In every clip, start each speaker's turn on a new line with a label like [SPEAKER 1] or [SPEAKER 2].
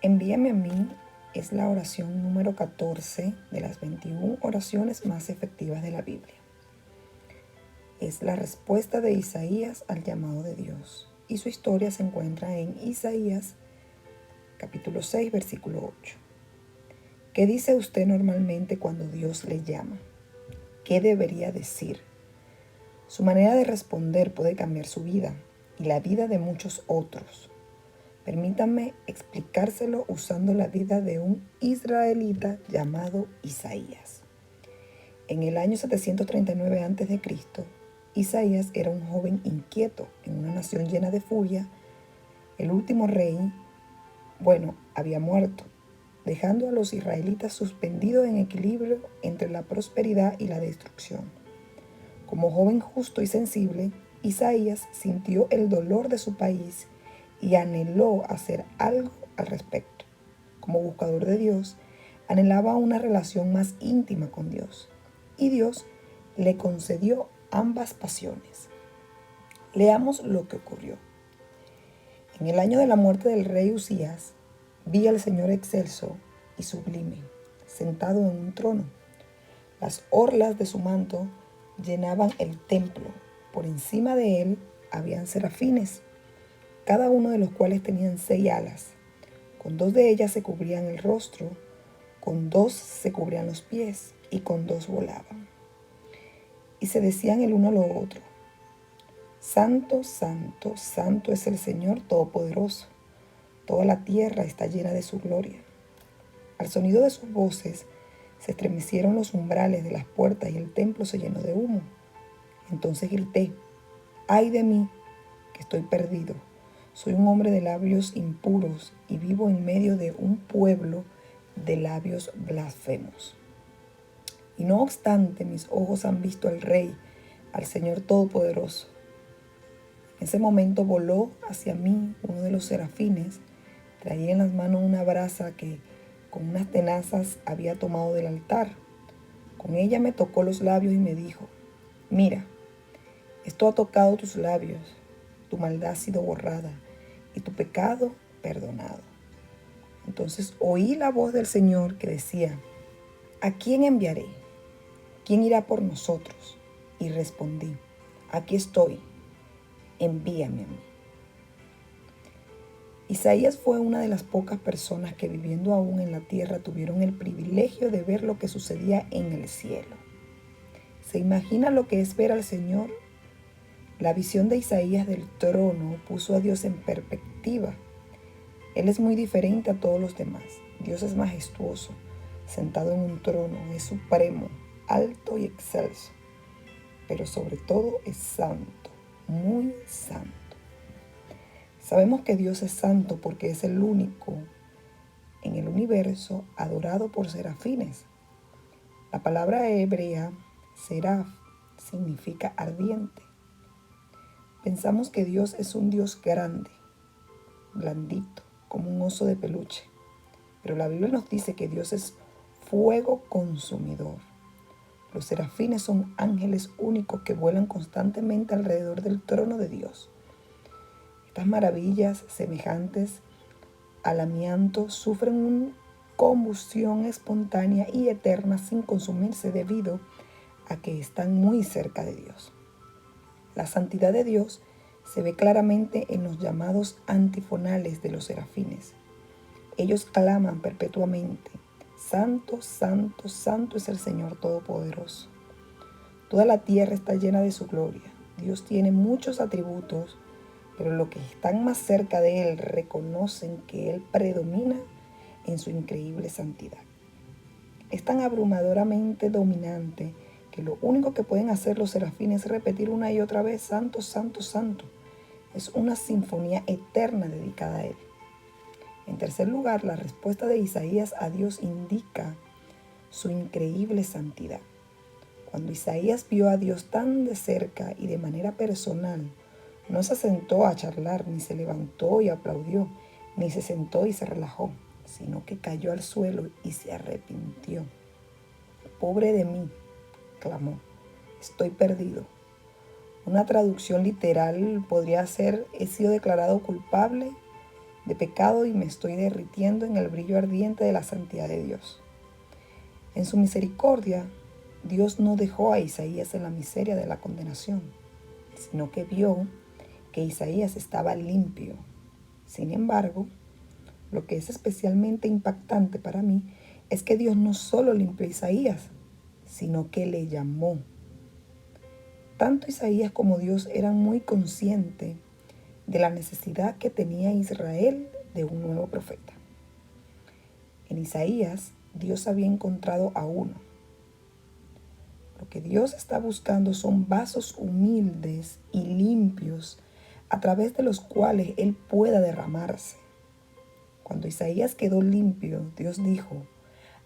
[SPEAKER 1] Envíame a mí es la oración número 14 de las 21 oraciones más efectivas de la Biblia. Es la respuesta de Isaías al llamado de Dios, y su historia se encuentra en Isaías capítulo 6, versículo 8. ¿Qué dice usted normalmente cuando Dios le llama? ¿Qué debería decir? Su manera de responder puede cambiar su vida y la vida de muchos otros. Permítanme explicárselo usando la vida de un israelita llamado Isaías. En el año 739 a.C., Isaías era un joven inquieto en una nación llena de furia. El último rey, había muerto, dejando a los israelitas suspendidos en equilibrio entre la prosperidad y la destrucción. Como joven justo y sensible, Isaías sintió el dolor de su país y anheló hacer algo al respecto. Como buscador de Dios, anhelaba una relación más íntima con Dios, y Dios le concedió ambas pasiones. Leamos lo que ocurrió. En el año de la muerte del rey Usías, vi al Señor excelso y sublime, sentado en un trono. Las orlas de su manto llenaban el templo. Por encima de él habían serafines, cada uno de los cuales tenían 6 alas. Con 2 de ellas se cubrían el rostro, con 2 se cubrían los pies y con 2 volaban. Y se decían el uno al otro: Santo, santo, santo es el Señor Todopoderoso. Toda la tierra está llena de su gloria. Al sonido de sus voces se estremecieron los umbrales de las puertas y el templo se llenó de humo. Entonces grité: ¡ay de mí, que estoy perdido! Soy un hombre de labios impuros y vivo en medio de un pueblo de labios blasfemos. Y no obstante, mis ojos han visto al Rey, al Señor Todopoderoso. En ese momento voló hacia mí uno de los serafines. Traía en las manos una brasa que con unas tenazas había tomado del altar. Con ella me tocó los labios y me dijo: mira, esto ha tocado tus labios, tu maldad ha sido borrada y tu pecado perdonado. Entonces oí la voz del Señor que decía: ¿a quién enviaré? ¿Quién irá por nosotros? Y respondí: aquí estoy, envíame a mí. Isaías fue una de las pocas personas que, viviendo aún en la tierra, tuvieron el privilegio de ver lo que sucedía en el cielo. ¿Se imagina lo que es ver al Señor? La visión de Isaías del trono puso a Dios en perspectiva. Él es muy diferente a todos los demás. Dios es majestuoso, sentado en un trono, es supremo, alto y excelso, pero sobre todo es santo, muy santo. Sabemos que Dios es santo porque es el único en el universo adorado por serafines. La palabra hebrea seraf significa ardiente. Pensamos que Dios es un Dios grande, blandito, como un oso de peluche. Pero la Biblia nos dice que Dios es fuego consumidor. Los serafines son ángeles únicos que vuelan constantemente alrededor del trono de Dios. Estas maravillas, semejantes al amianto, sufren una combustión espontánea y eterna sin consumirse debido a que están muy cerca de Dios. La santidad de Dios se ve claramente en los llamados antifonales de los serafines. Ellos claman perpetuamente: Santo, santo, santo es el Señor Todopoderoso. Toda la tierra está llena de su gloria. Dios tiene muchos atributos, pero los que están más cerca de Él reconocen que Él predomina en su increíble santidad. Es tan abrumadoramente dominante que lo único que pueden hacer los serafines es repetir una y otra vez: Santo, santo, santo. Es una sinfonía eterna dedicada a Él. En tercer lugar, la respuesta de Isaías a Dios indica su increíble santidad. Cuando Isaías vio a Dios tan de cerca y de manera personal, no se sentó a charlar, ni se levantó y aplaudió, ni se sentó y se relajó, sino que cayó al suelo y se arrepintió. Pobre de mí, clamó, estoy perdido. Una traducción literal podría ser: he sido declarado culpable de pecado y me estoy derritiendo en el brillo ardiente de la santidad de Dios. En su misericordia, Dios no dejó a Isaías en la miseria de la condenación, sino que vio que Isaías estaba limpio. Sin embargo, lo que es especialmente impactante para mí es que Dios no solo limpió a Isaías, sino que le llamó. Tanto Isaías como Dios eran muy conscientes de la necesidad que tenía Israel de un nuevo profeta. En Isaías, Dios había encontrado a uno. Lo que Dios está buscando son vasos humildes y limpios a través de los cuales Él pueda derramarse. Cuando Isaías quedó limpio, Dios dijo: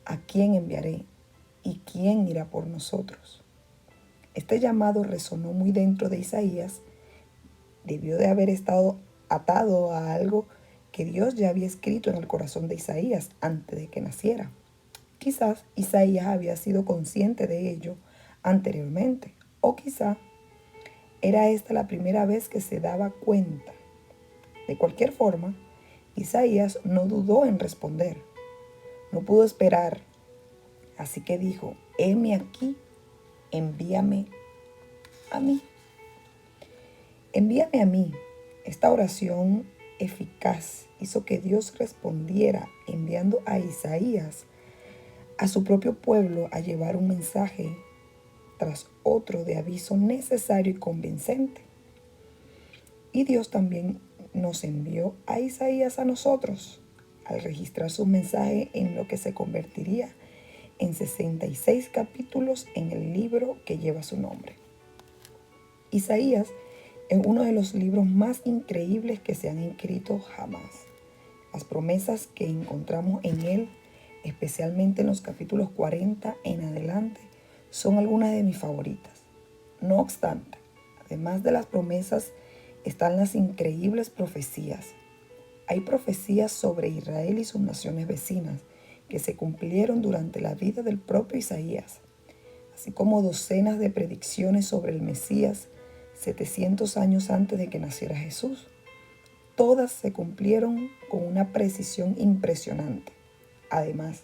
[SPEAKER 1] ¿a quién enviaré? ¿Y quién irá por nosotros? Este llamado resonó muy dentro de Isaías. Debió de haber estado atado a algo que Dios ya había escrito en el corazón de Isaías antes de que naciera. Quizás Isaías había sido consciente de ello anteriormente, o quizá era esta la primera vez que se daba cuenta. De cualquier forma, Isaías no dudó en responder. No pudo esperar, así que dijo: heme aquí, envíame a mí. Envíame a mí. Esta oración eficaz hizo que Dios respondiera enviando a Isaías a su propio pueblo a llevar un mensaje tras otro de aviso necesario y convincente. Y Dios también nos envió a Isaías a nosotros al registrar su mensaje en lo que se convertiría en 66 capítulos en el libro que lleva su nombre. Isaías es uno de los libros más increíbles que se han escrito jamás. Las promesas que encontramos en él, especialmente en los capítulos 40 en adelante, son algunas de mis favoritas. No obstante, además de las promesas, están las increíbles profecías. Hay profecías sobre Israel y sus naciones vecinas que se cumplieron durante la vida del propio Isaías, así como docenas de predicciones sobre el Mesías 700 años antes de que naciera Jesús. Todas se cumplieron con una precisión impresionante. Además,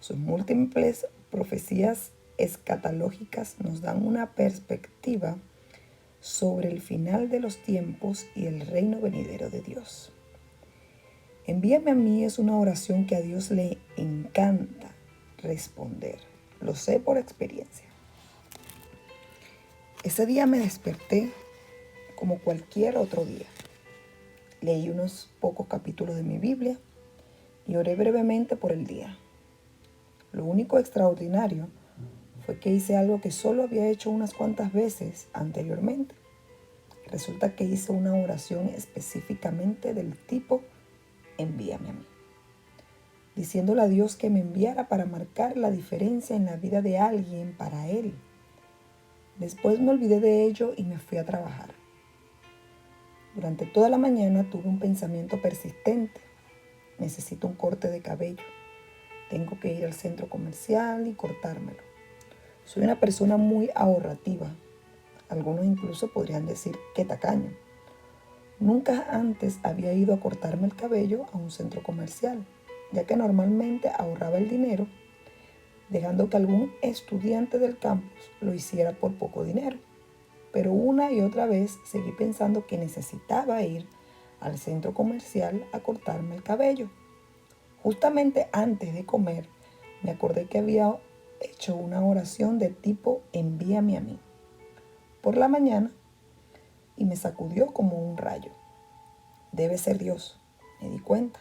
[SPEAKER 1] sus múltiples profecías escatológicas nos dan una perspectiva sobre el final de los tiempos y el reino venidero de Dios. Envíame a mí es una oración que a Dios le encanta responder. Lo sé por experiencia. Ese día me desperté como cualquier otro día. Leí unos pocos capítulos de mi Biblia y oré brevemente por el día. Lo único extraordinario fue que hice algo que solo había hecho unas cuantas veces anteriormente. Resulta que hice una oración específicamente del tipo: envíame a mí, diciéndole a Dios que me enviara para marcar la diferencia en la vida de alguien para Él. Después me olvidé de ello y me fui a trabajar. Durante toda la mañana tuve un pensamiento persistente: necesito un corte de cabello. Tengo que ir al centro comercial y cortármelo. Soy una persona muy ahorrativa. Algunos incluso podrían decir que tacaño. Nunca antes había ido a cortarme el cabello a un centro comercial, ya que normalmente ahorraba el dinero, dejando que algún estudiante del campus lo hiciera por poco dinero. Pero una y otra vez seguí pensando que necesitaba ir al centro comercial a cortarme el cabello. Justamente antes de comer, me acordé que había hecho una oración de tipo: envíame a mí, por la mañana, y me sacudió como un rayo. Debe ser Dios, me di cuenta.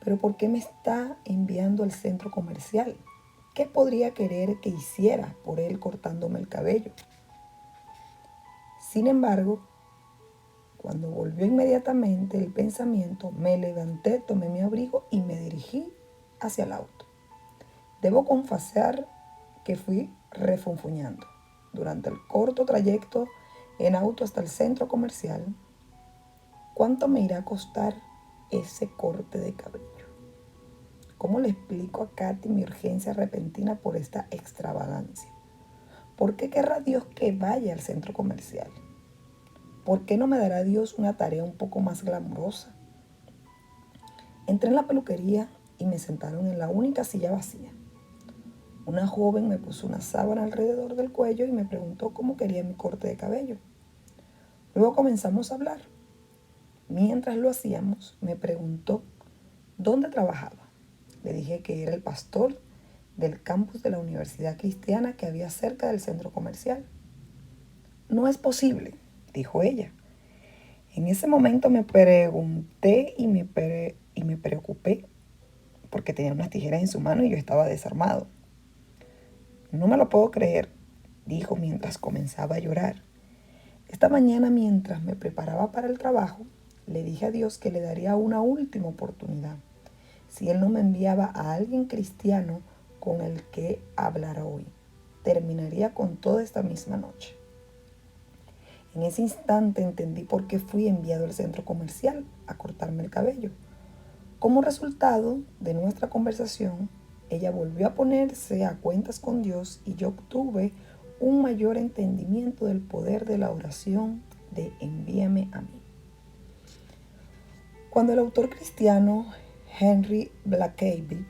[SPEAKER 1] Pero ¿por qué me está enviando al centro comercial? ¿Qué podría querer que hiciera por él cortándome el cabello? Sin embargo, cuando volvió inmediatamente el pensamiento, me levanté, tomé mi abrigo y me dirigí hacia el auto. Debo confesar que fui refunfuñando. Durante el corto trayecto en auto hasta el centro comercial, ¿cuánto me irá a costar ese corte de cabello? ¿Cómo le explico a Katy mi urgencia repentina por esta extravagancia? ¿Por qué querrá Dios que vaya al centro comercial? ¿Por qué no me dará Dios una tarea un poco más glamurosa? Entré en la peluquería y me sentaron en la única silla vacía. Una joven me puso una sábana alrededor del cuello y me preguntó cómo quería mi corte de cabello. Luego comenzamos a hablar. Mientras lo hacíamos, me preguntó dónde trabajaba. Le dije que era el pastor del campus de la Universidad Cristiana que había cerca del centro comercial. No es posible, dijo ella. En ese momento me pregunté y me preocupé porque tenía unas tijeras en su mano y yo estaba desarmado. No me lo puedo creer, dijo mientras comenzaba a llorar. Esta mañana, mientras me preparaba para el trabajo, le dije a Dios que le daría una última oportunidad si Él no me enviaba a alguien cristiano con el que hablar hoy. Terminaría con toda esta misma noche. En ese instante entendí por qué fui enviado al centro comercial a cortarme el cabello. Como resultado de nuestra conversación, ella volvió a ponerse a cuentas con Dios y yo obtuve un mayor entendimiento del poder de la oración de envíame a mí. Cuando el autor cristiano Henry Blackaby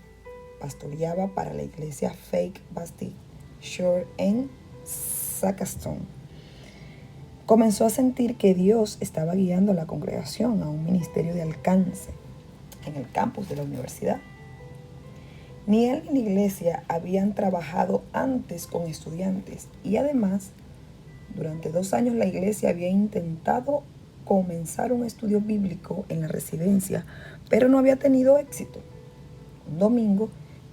[SPEAKER 1] pastoreaba para la iglesia Faith Baptist Church en Saskatoon, comenzó a sentir que Dios estaba guiando a la congregación a un ministerio de alcance en el campus de la universidad. Ni él ni la iglesia habían trabajado antes con estudiantes y además, durante 2 años la iglesia había intentado comenzar un estudio bíblico en la residencia, pero no había tenido éxito. Un domingo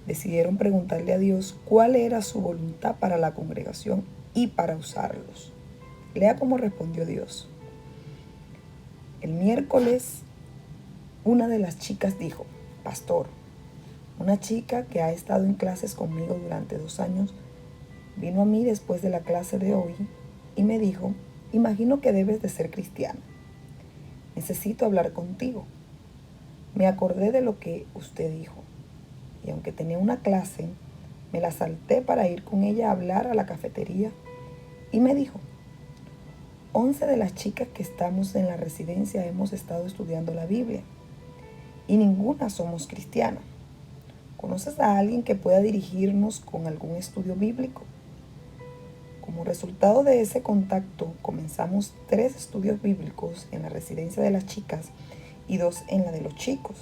[SPEAKER 1] decidieron preguntarle a Dios cuál era su voluntad para la congregación y para usarlos. Lea cómo respondió Dios. El miércoles, una de las chicas dijo: Pastor, una chica que ha estado en clases conmigo durante 2 años vino a mí después de la clase de hoy y me dijo: imagino que debes de ser cristiana. Necesito hablar contigo. Me acordé de lo que usted dijo y aunque tenía una clase, me la salté para ir con ella a hablar a la cafetería y me dijo: 11 de las chicas que estamos en la residencia hemos estado estudiando la Biblia y ninguna somos cristianas. ¿Conoces a alguien que pueda dirigirnos con algún estudio bíblico? Como resultado de ese contacto, comenzamos 3 estudios bíblicos en la residencia de las chicas y 2 en la de los chicos.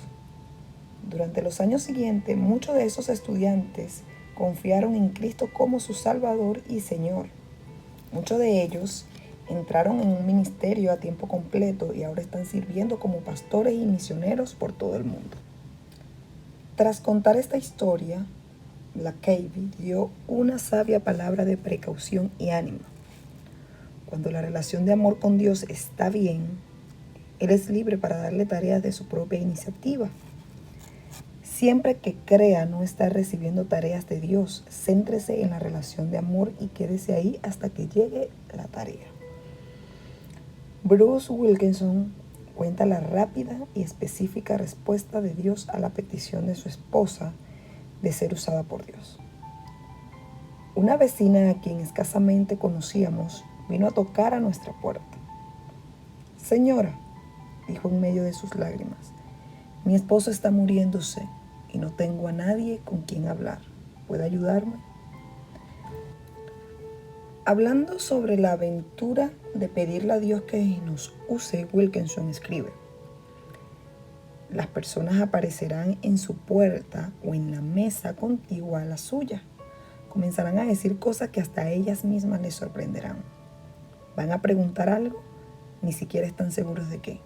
[SPEAKER 1] Durante los años siguientes, muchos de esos estudiantes confiaron en Cristo como su Salvador y Señor. Muchos de ellos entraron en un ministerio a tiempo completo y ahora están sirviendo como pastores y misioneros por todo el mundo. Tras contar esta historia, Blackaby dio una sabia palabra de precaución y ánimo. Cuando la relación de amor con Dios está bien, Él es libre para darle tareas de su propia iniciativa. Siempre que crea no estar recibiendo tareas de Dios, céntrese en la relación de amor y quédese ahí hasta que llegue la tarea. Bruce Wilkinson cuenta la rápida y específica respuesta de Dios a la petición de su esposa de ser usada por Dios. Una vecina a quien escasamente conocíamos vino a tocar a nuestra puerta. Señora, dijo en medio de sus lágrimas, mi esposo está muriéndose y no tengo a nadie con quien hablar. ¿Puede ayudarme? Hablando sobre la aventura de pedirle a Dios que nos use, Wilkinson escribe: las personas aparecerán en su puerta o en la mesa contigua a la suya. Comenzarán a decir cosas que hasta ellas mismas les sorprenderán. Van a preguntar algo, ni siquiera están seguros de qué,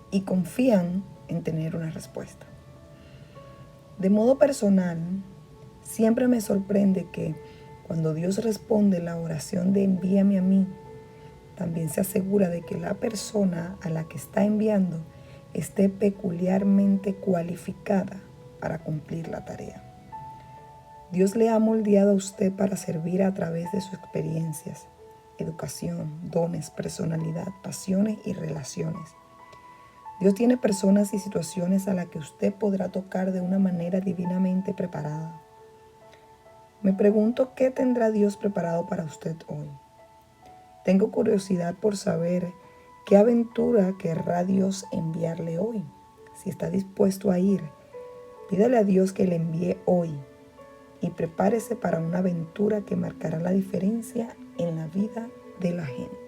[SPEAKER 1] y confían en tener una respuesta. De modo personal, siempre me sorprende que cuando Dios responde la oración de envíame a mí, también se asegura de que la persona a la que está enviando esté peculiarmente cualificada para cumplir la tarea. Dios le ha moldeado a usted para servir a través de sus experiencias, educación, dones, personalidad, pasiones y relaciones. Dios tiene personas y situaciones a las que usted podrá tocar de una manera divinamente preparada. Me pregunto qué tendrá Dios preparado para usted hoy. Tengo curiosidad por saber qué aventura querrá Dios enviarle hoy. Si está dispuesto a ir, Pídale a Dios que le envíe hoy y prepárese para una aventura que marcará la diferencia en la vida de la gente.